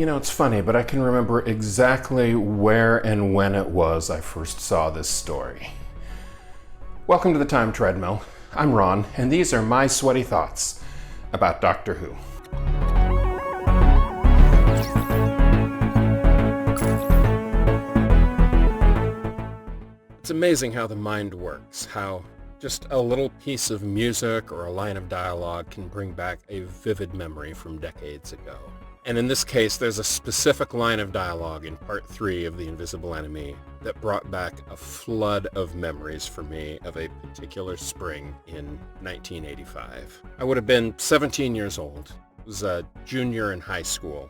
You know, it's funny, but I can remember exactly where and when it was I first saw this story. Welcome to the Time Treadmill. I'm Ron, and these are my sweaty thoughts about Doctor Who. It's amazing how the mind works, how just a little piece of music or a line of dialogue can bring back a vivid memory from decades ago. And in this case, there's a specific line of dialogue in part 3 of The Invisible Enemy that brought back a flood of memories for me of a particular spring in 1985. I would have been 17 years old. I was a junior in high school,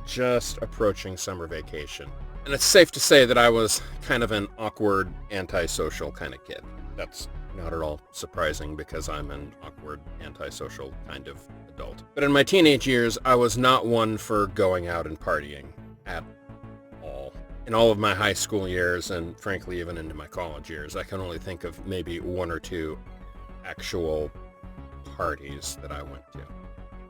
just approaching summer vacation. And it's safe to say that I was kind of an awkward, antisocial kind of kid. That's not at all surprising because I'm an awkward, antisocial kind of adult. But in my teenage years, I was not one for going out and partying at all. In all of my high school years, and frankly even into my college years, I can only think of maybe one or two actual parties that I went to.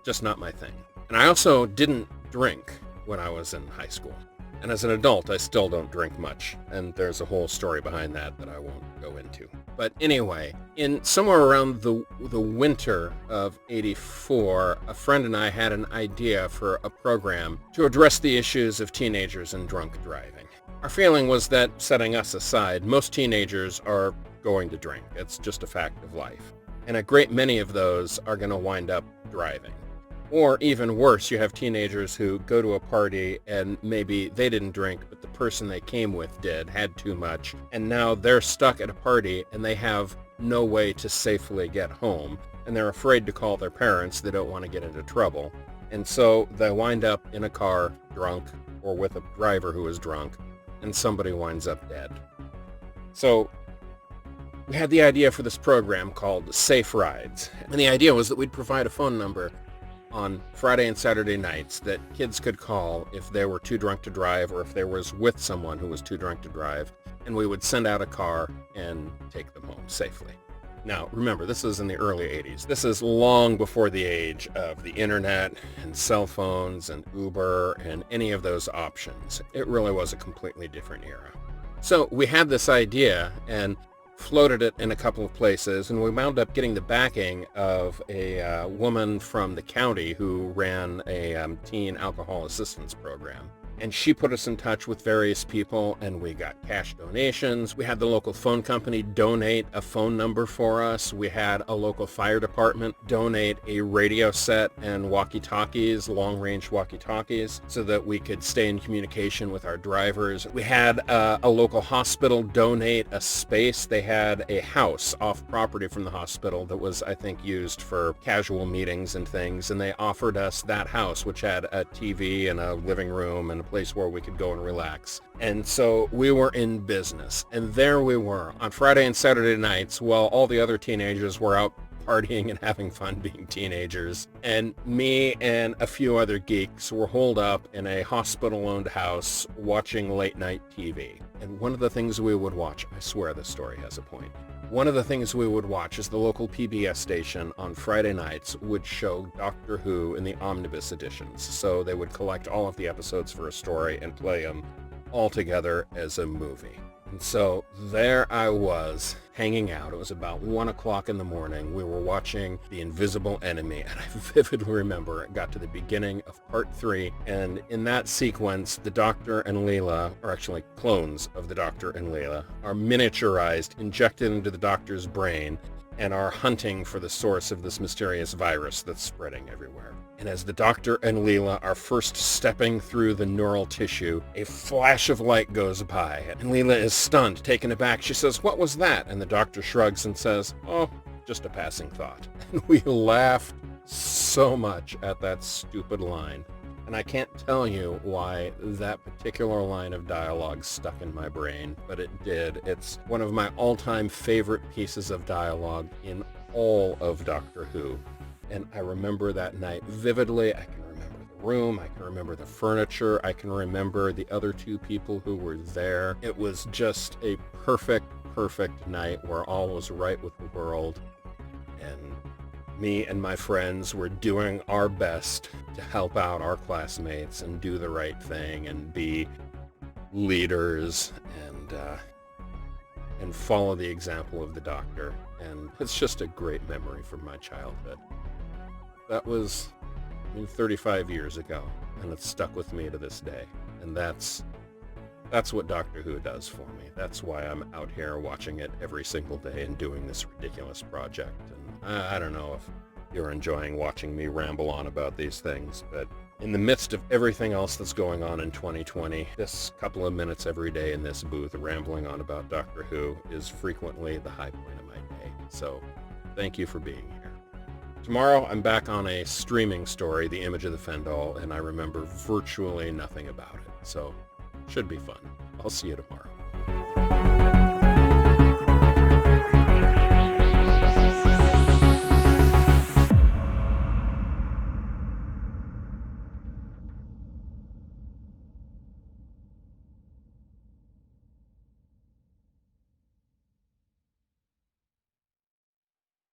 Just not my thing. And I also didn't drink when I was in high school. And as an adult, I still don't drink much, and there's a whole story behind that I won't go into. But anyway, in somewhere around the winter of '84, a friend and I had an idea for a program to address the issues of teenagers and drunk driving. Our feeling was that, setting us aside, most teenagers are going to drink. It's just a fact of life. And a great many of those are going to wind up driving. Or even worse, you have teenagers who go to a party and maybe they didn't drink, but the person they came with did, had too much, and now they're stuck at a party and they have no way to safely get home, and they're afraid to call their parents. They don't want to get into trouble. And so they wind up in a car drunk or with a driver who is drunk, and somebody winds up dead. So we had the idea for this program called Safe Rides. And the idea was that we'd provide a phone number on Friday and Saturday nights that kids could call if they were too drunk to drive or if they was with someone who was too drunk to drive, and we would send out a car and take them home safely. Now, remember, this is in the early 80s. This is long before the age of the internet and cell phones and Uber and any of those options. It really was a completely different era. So we had this idea and floated it in a couple of places, and we wound up getting the backing of a woman from the county who ran a teen alcohol assistance program. And she put us in touch with various people, and we got cash donations. We had the local phone company donate a phone number for us. We had a local fire department donate a radio set and walkie-talkies, long-range walkie-talkies, so that we could stay in communication with our drivers. We had a local hospital donate a space. They had a house off property from the hospital that was, I think, used for casual meetings and things, and they offered us that house, which had a TV and a living room and a place where we could go and relax. And so we were in business. And there we were on Friday and Saturday nights while all the other teenagers were out partying and having fun being teenagers. And me and a few other geeks were holed up in a hospital-owned house watching late-night TV. And one of the things we would watch, I swear this story has a point, one of the things we would watch is the local PBS station on Friday nights would show Doctor Who in the omnibus editions. So they would collect all of the episodes for a story and play them all together as a movie. And so there I was hanging out. It was about 1 o'clock in the morning. We were watching The Invisible Enemy, and I vividly remember it got to the beginning of part 3, and in that sequence, the Doctor and Leela, or actually clones of the Doctor and Leela, are miniaturized, injected into the Doctor's brain, and are hunting for the source of this mysterious virus that's spreading everywhere. And as the Doctor and Leela are first stepping through the neural tissue, a flash of light goes by, and Leela is stunned, taken aback. She says, "What was that?" And the Doctor shrugs and says, "Oh, just a passing thought." And we laughed so much at that stupid line. And I can't tell you why that particular line of dialogue stuck in my brain, but it did. It's one of my all-time favorite pieces of dialogue in all of Doctor Who. And I remember that night vividly. I can remember the room. I can remember the furniture. I can remember the other two people who were there. It was just a perfect night where all was right with the world. And me and my friends were doing our best to help out our classmates and do the right thing and be leaders and follow the example of the doctor. And it's just a great memory from my childhood. That was 35 years ago, and it's stuck with me to this day. And that's what Doctor Who does for me. That's why I'm out here watching it every single day and doing this ridiculous project. And I don't know if you're enjoying watching me ramble on about these things, but in the midst of everything else that's going on in 2020, this couple of minutes every day in this booth rambling on about Doctor Who is frequently the high point of my day. So thank you for being here. Tomorrow I'm back on a streaming story, The Image of the Fendal, and I remember virtually nothing about it. So should be fun. I'll see you tomorrow.